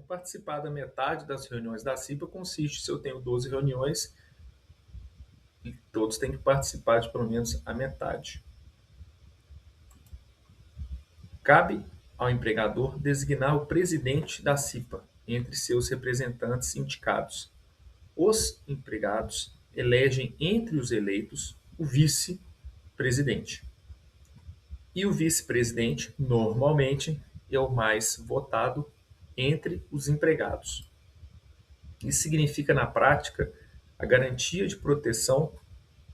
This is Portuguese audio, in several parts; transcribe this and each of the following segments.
participar da metade das reuniões da CIPA consiste, se eu tenho 12 reuniões, e todos têm que participar de pelo menos a metade. Cabe ao empregador designar o presidente da CIPA entre seus representantes indicados. Os empregados elegem entre os eleitos o vice-presidente. E o vice-presidente, normalmente, é o mais votado entre os empregados. Isso significa, na prática, a garantia de proteção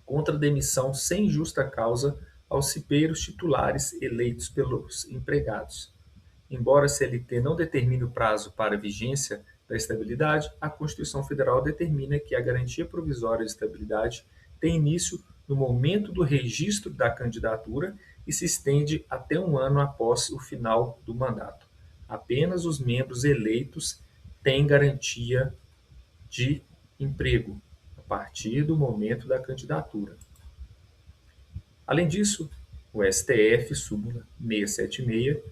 contra demissão sem justa causa aos cipeiros titulares eleitos pelos empregados. Embora a CLT não determine o prazo para a vigência da estabilidade, a Constituição Federal determina que a garantia provisória de estabilidade tem início no momento do registro da candidatura e se estende até um ano após o final do mandato. Apenas os membros eleitos têm garantia de emprego a partir do momento da candidatura. Além disso, o STF, súmula 676,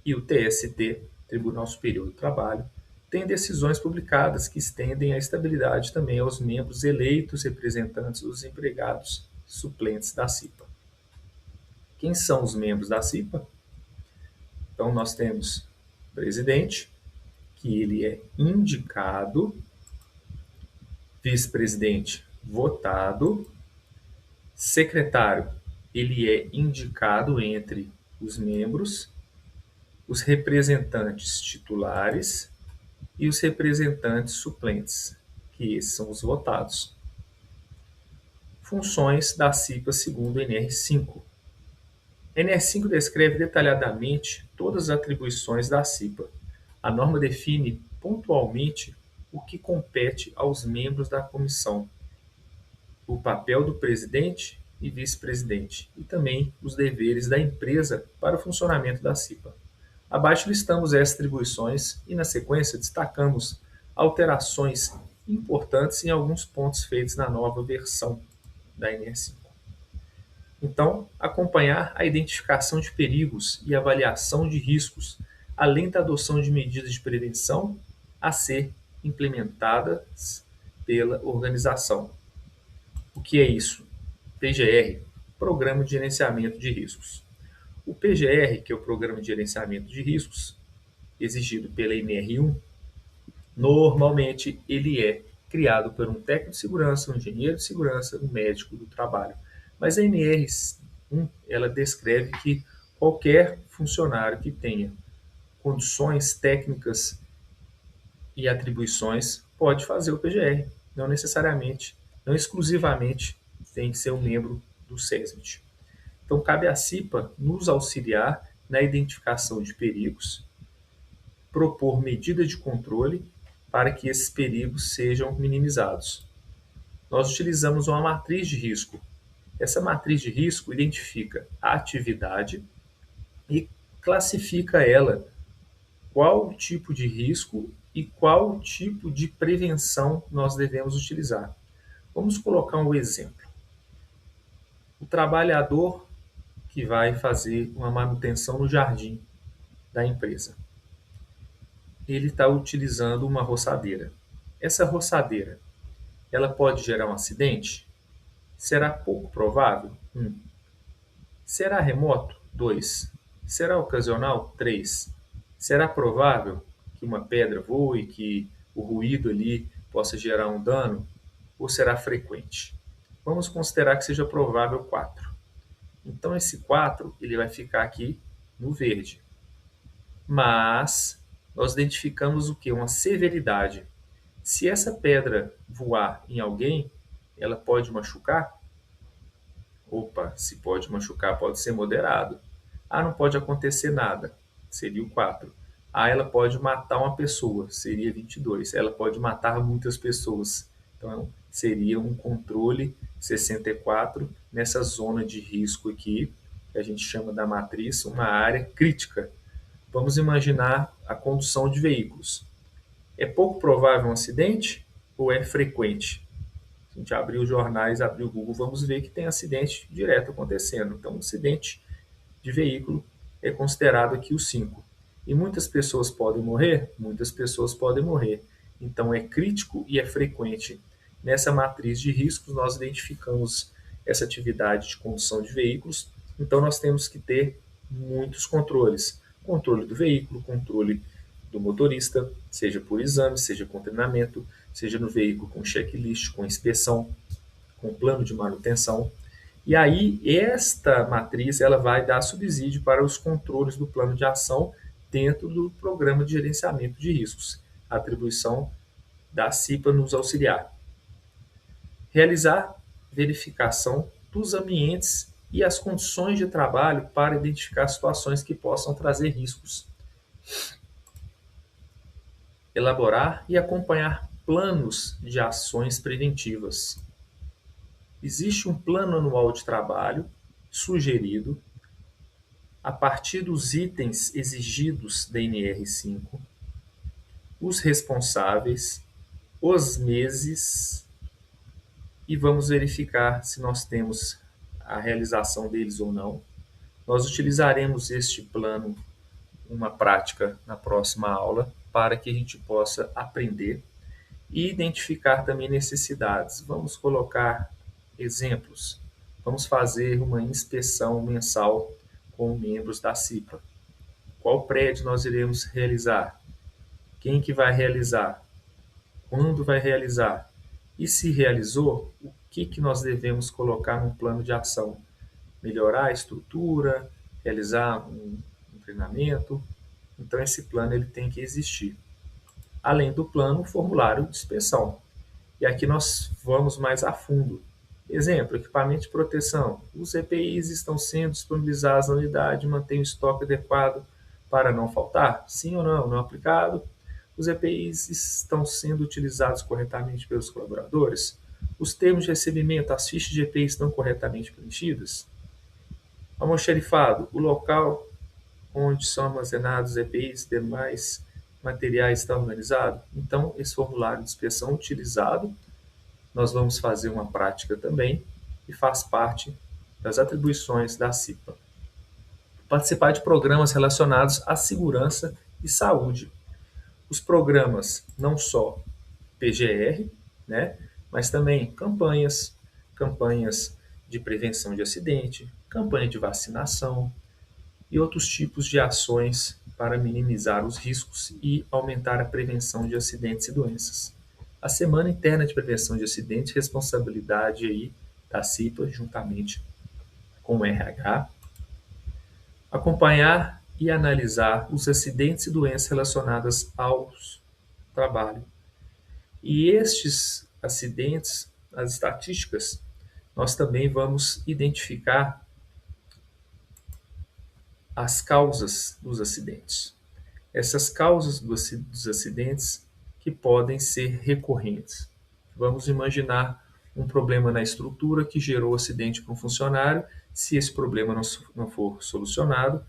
e o TST, Tribunal Superior do Trabalho, têm decisões publicadas que estendem a estabilidade também aos membros eleitos representantes dos empregados suplentes da CIPA. Quem são os membros da CIPA? Então, nós temos o presidente, que ele é indicado, vice-presidente votado, secretário, ele é indicado entre os membros, os representantes titulares e os representantes suplentes, que esses são os votados. Funções da CIPA segundo o NR5. NR5 descreve detalhadamente todas as atribuições da CIPA. A norma define pontualmente o que compete aos membros da comissão, o papel do presidente e vice-presidente, e também os deveres da empresa para o funcionamento da CIPA. Abaixo listamos essas atribuições e, na sequência, destacamos alterações importantes em alguns pontos feitos na nova versão da NR5. Então, acompanhar a identificação de perigos e avaliação de riscos, além da adoção de medidas de prevenção a ser implementadas pela organização. O que é isso? PGR, Programa de Gerenciamento de Riscos. O PGR, que é o Programa de Gerenciamento de Riscos, exigido pela NR1, normalmente ele é criado por um técnico de segurança, um engenheiro de segurança, um médico do trabalho. Mas a NR1, ela descreve que qualquer funcionário que tenha condições técnicas e atribuições pode fazer o PGR. Não necessariamente, não exclusivamente tem que ser um membro do SESMIT. Então, cabe à CIPA nos auxiliar na identificação de perigos, propor medidas de controle para que esses perigos sejam minimizados. Nós utilizamos uma matriz de risco. Essa matriz de risco identifica a atividade e classifica ela qual tipo de risco e qual tipo de prevenção nós devemos utilizar. Vamos colocar um exemplo. O trabalhador que vai fazer uma manutenção no jardim da empresa. Ele está utilizando uma roçadeira. Essa roçadeira, ela pode gerar um acidente? Será pouco provável? 1. Será remoto? 2. Será ocasional? 3. Será provável que uma pedra voe, que o ruído ali possa gerar um dano? Ou será frequente? Vamos considerar que seja provável 4. Então, esse 4 ele vai ficar aqui no verde. Mas nós identificamos o que? Uma severidade. Se essa pedra voar em alguém, ela pode machucar? Opa, se pode machucar, pode ser moderado. Ah, não pode acontecer nada, seria o 4. Ah, ela pode matar uma pessoa, seria 22. Ela pode matar muitas pessoas, então seria um controle 64 nessa zona de risco aqui, que a gente chama da matriz, uma área crítica. Vamos imaginar a condução de veículos. É pouco provável um acidente ou é frequente? Se a gente abrir os jornais, abrir o Google, vamos ver que tem acidente direto acontecendo. Então, um acidente de veículo é considerado aqui o 5. E muitas pessoas podem morrer? Muitas pessoas podem morrer. Então é crítico e é frequente. Nessa matriz de riscos, nós identificamos essa atividade de condução de veículos. Então nós temos que ter muitos controles. Controle do veículo, controle do motorista, seja por exame, seja com treinamento, seja no veículo com checklist, com inspeção, com plano de manutenção. E aí, esta matriz ela vai dar subsídio para os controles do plano de ação dentro do programa de gerenciamento de riscos, a atribuição da CIPA nos auxiliar. Realizar verificação dos ambientes e as condições de trabalho para identificar situações que possam trazer riscos. Elaborar e acompanhar planos de ações preventivas. Existe um plano anual de trabalho sugerido a partir dos itens exigidos da NR5, os responsáveis, os meses e vamos verificar se nós temos a realização deles ou não. Nós utilizaremos este plano, uma prática na próxima aula, para que a gente possa aprender e identificar também necessidades. Vamos colocar exemplos. Vamos fazer uma inspeção mensal com membros da CIPA. Qual prédio nós iremos realizar? Quem que vai realizar? Quando vai realizar? E se realizou, o que nós devemos colocar no plano de ação? Melhorar a estrutura, realizar um treinamento. Então esse plano ele tem que existir. Além do plano, o formulário de inspeção. E aqui nós vamos mais a fundo. Exemplo, equipamento de proteção. Os EPIs estão sendo disponibilizados na unidade, mantém o estoque adequado para não faltar? Sim ou não? Não aplicado? Os EPIs estão sendo utilizados corretamente pelos colaboradores? Os termos de recebimento, as fichas de EPI estão corretamente preenchidas? Almoxarifado, o local onde são armazenados EPIs e demais materiais está organizado? Então, esse formulário de inspeção utilizado, nós vamos fazer uma prática também e faz parte das atribuições da CIPA. Participar de programas relacionados à segurança e saúde. Os programas não só PGR, né, mas também campanhas de prevenção de acidente, campanha de vacinação e outros tipos de ações para minimizar os riscos e aumentar a prevenção de acidentes e doenças. A Semana Interna de Prevenção de Acidentes, responsabilidade aí da CIPA, juntamente com o RH, acompanhar e analisar os acidentes e doenças relacionadas ao trabalho. E estes acidentes, as estatísticas, nós também vamos identificar as causas dos acidentes. Essas causas dos acidentes que podem ser recorrentes. Vamos imaginar um problema na estrutura que gerou acidente para um funcionário. Se esse problema não for solucionado,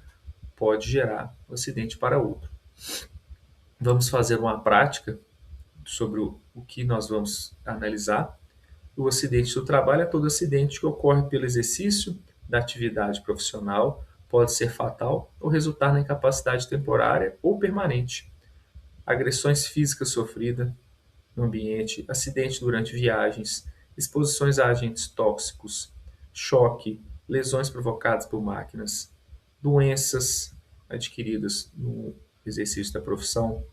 pode gerar um acidente para outro. Vamos fazer uma prática sobre o que nós vamos analisar. O acidente do trabalho é todo acidente que ocorre pelo exercício da atividade profissional, pode ser fatal ou resultar na incapacidade temporária ou permanente. Agressões físicas sofridas no ambiente, acidente durante viagens, exposições a agentes tóxicos, choque, lesões provocadas por máquinas, doenças adquiridas no exercício da profissão.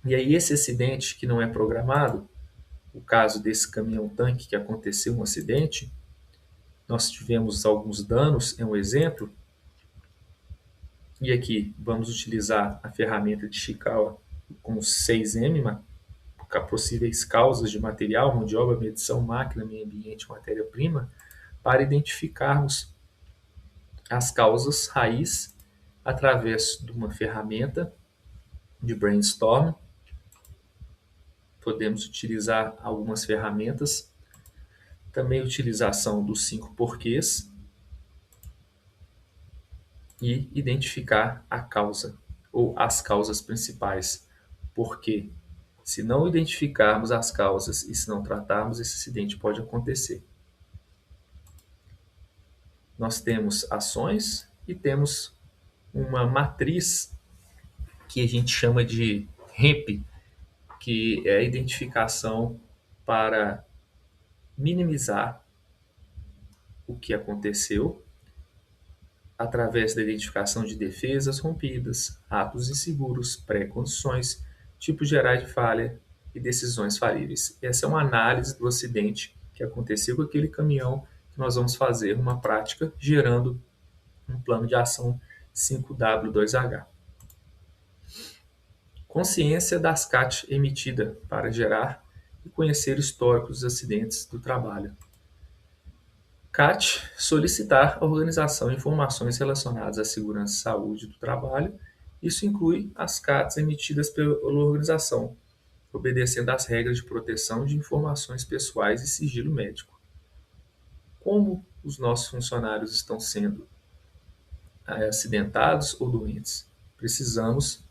E aí esse acidente que não é programado, o caso desse caminhão-tanque que aconteceu um acidente, nós tivemos alguns danos, é um exemplo, e aqui vamos utilizar a ferramenta de Chikawa com 6M, possíveis causas de material, mão de obra, medição, máquina, meio ambiente, matéria-prima, para identificarmos as causas raiz através de uma ferramenta de brainstorm. Podemos utilizar algumas ferramentas, também a utilização dos 5 porquês e identificar a causa ou as causas principais. Porque se não identificarmos as causas e se não tratarmos, esse acidente pode acontecer. Nós temos ações e temos uma matriz que a gente chama de REMP, que é a identificação para minimizar o que aconteceu através da identificação de defesas rompidas, atos inseguros, pré-condições, tipos gerais de falha e decisões falíveis. Essa é uma análise do acidente que aconteceu com aquele caminhão que nós vamos fazer uma prática gerando um plano de ação 5W2H. Consciência das CAT emitida para gerar e conhecer o histórico dos acidentes do trabalho. CAT, solicitar à organização informações relacionadas à segurança e saúde do trabalho. Isso inclui as CATs emitidas pela organização, obedecendo às regras de proteção de informações pessoais e sigilo médico. Como os nossos funcionários estão sendo acidentados ou doentes? Precisamos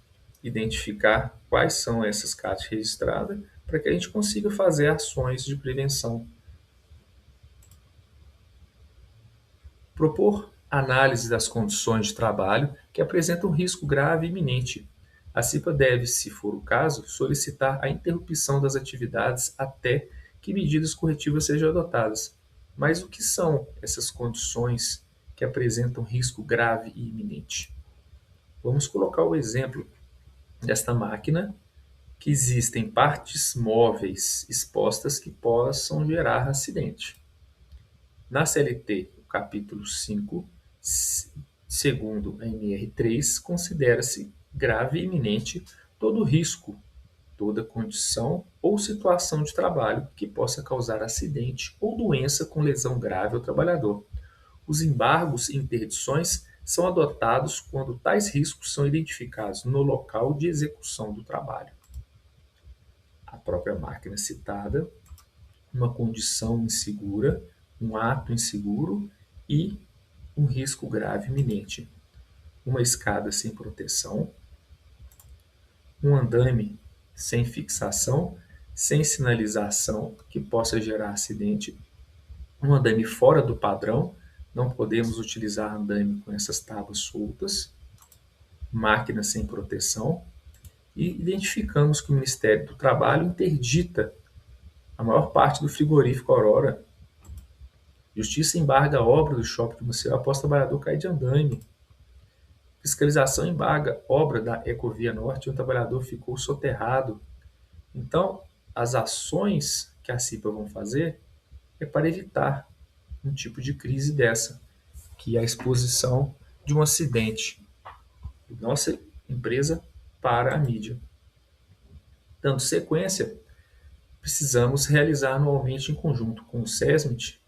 identificar quais são essas CATs registradas para que a gente consiga fazer ações de prevenção. Propor análise das condições de trabalho que apresentam risco grave e iminente. A CIPA deve, se for o caso, solicitar a interrupção das atividades até que medidas corretivas sejam adotadas. Mas o que são essas condições que apresentam risco grave e iminente? Vamos colocar o exemplo desta máquina, que existem partes móveis expostas que possam gerar acidente. Na CLT, o capítulo 5, segundo a NR3, considera-se grave e iminente todo risco, toda condição ou situação de trabalho que possa causar acidente ou doença com lesão grave ao trabalhador. Os embargos e interdições são adotados quando tais riscos são identificados no local de execução do trabalho. A própria máquina citada, uma condição insegura, um ato inseguro e um risco grave iminente. Uma escada sem proteção, um andaime sem fixação, sem sinalização que possa gerar acidente, um andaime fora do padrão, não podemos utilizar andaime com essas tábuas soltas, máquina sem proteção, e identificamos que o Ministério do Trabalho interdita a maior parte do frigorífico Aurora. Justiça embarga a obra do shopping de Maceió após trabalhador cair de andaime. Fiscalização embarga obra da Ecovia Norte e um trabalhador ficou soterrado. Então, as ações que a CIPA vão fazer é para evitar um tipo de crise dessa, que é a exposição de um acidente de nossa empresa para a mídia. Dando sequência, precisamos realizar anualmente em conjunto com o SESMIT,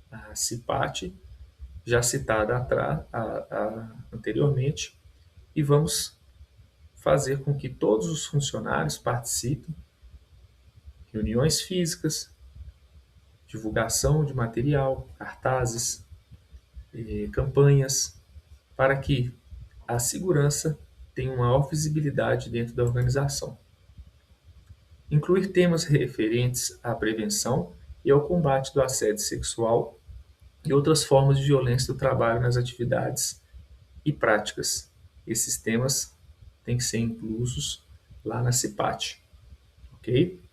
a CIPAT, já citada anteriormente, e vamos fazer com que todos os funcionários participem, reuniões físicas, divulgação de material, cartazes, campanhas, para que a segurança tenha uma maior visibilidade dentro da organização. Incluir temas referentes à prevenção e ao combate do assédio sexual e outras formas de violência do trabalho nas atividades e práticas. Esses temas têm que ser inclusos lá na CIPAT, ok?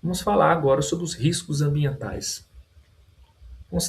Vamos falar agora sobre os riscos ambientais.